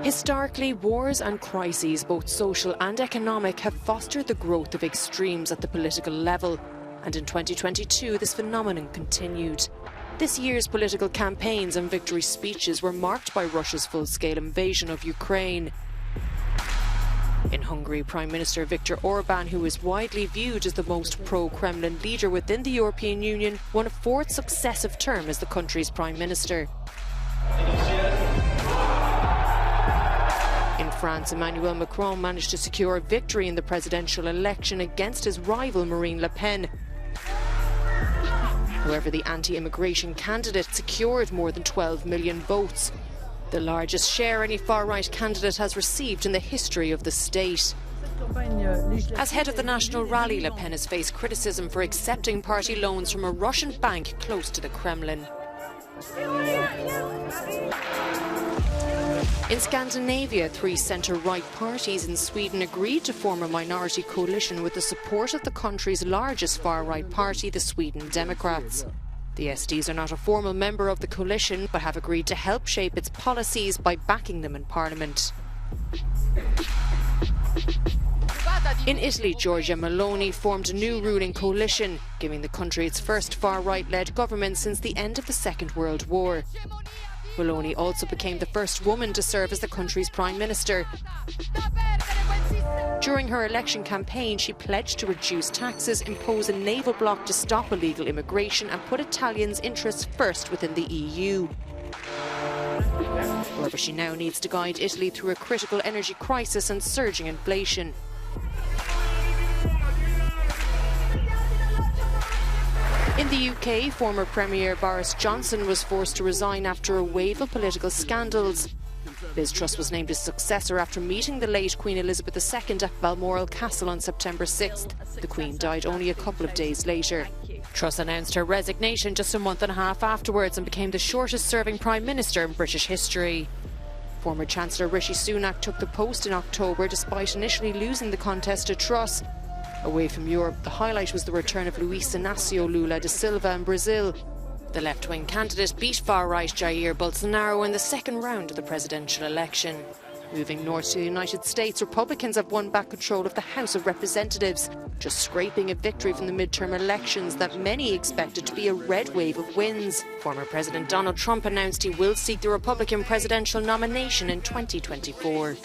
Historically, wars and crises, both social and economic, have fostered the growth of extremes at the political level. And in 2022, this phenomenon continued. This year's political campaigns and victory speeches were marked by Russia's full-scale invasion of Ukraine. In Hungary, Prime Minister Viktor Orban, who is widely viewed as the most pro-Kremlin leader within the European Union, won a fourth successive term as the country's Prime Minister. In France, Emmanuel Macron managed to secure a victory in the presidential election against his rival Marine Le Pen. However, the anti-immigration candidate secured more than 12 million votes, the largest share any far-right candidate has received in the history of the state. As head of the National Rally, Le Pen has faced criticism for accepting party loans from a Russian bank close to the Kremlin. In Scandinavia, three centre-right parties in Sweden agreed to form a minority coalition with the support of the country's largest far-right party, the Sweden Democrats. The SDs are not a formal member of the coalition, but have agreed to help shape its policies by backing them in Parliament. In Italy, Giorgia Meloni formed a new ruling coalition, giving the country its first far-right-led government since the end of the Second World War. Meloni also became the first woman to serve as the country's Prime Minister. During her election campaign, she pledged to reduce taxes, impose a naval block to stop illegal immigration and put Italians' interests first within the EU. However, she now needs to guide Italy through a critical energy crisis and surging inflation. In the UK, former Premier Boris Johnson was forced to resign after a wave of political scandals. Liz Truss was named his successor after meeting the late Queen Elizabeth II at Balmoral Castle on September 6th. The Queen died only a couple of days later. Truss announced her resignation just a month and a half afterwards and became the shortest-serving Prime Minister in British history. Former Chancellor Rishi Sunak took the post in October despite initially losing the contest to Truss. Away from Europe, the highlight was the return of Luis Inácio Lula da Silva in Brazil. The left-wing candidate beat far-right Jair Bolsonaro in the second round of the presidential election. Moving north to the United States, Republicans have won back control of the House of Representatives, just scraping a victory from the midterm elections that many expected to be a red wave of wins. Former President Donald Trump announced he will seek the Republican presidential nomination in 2024.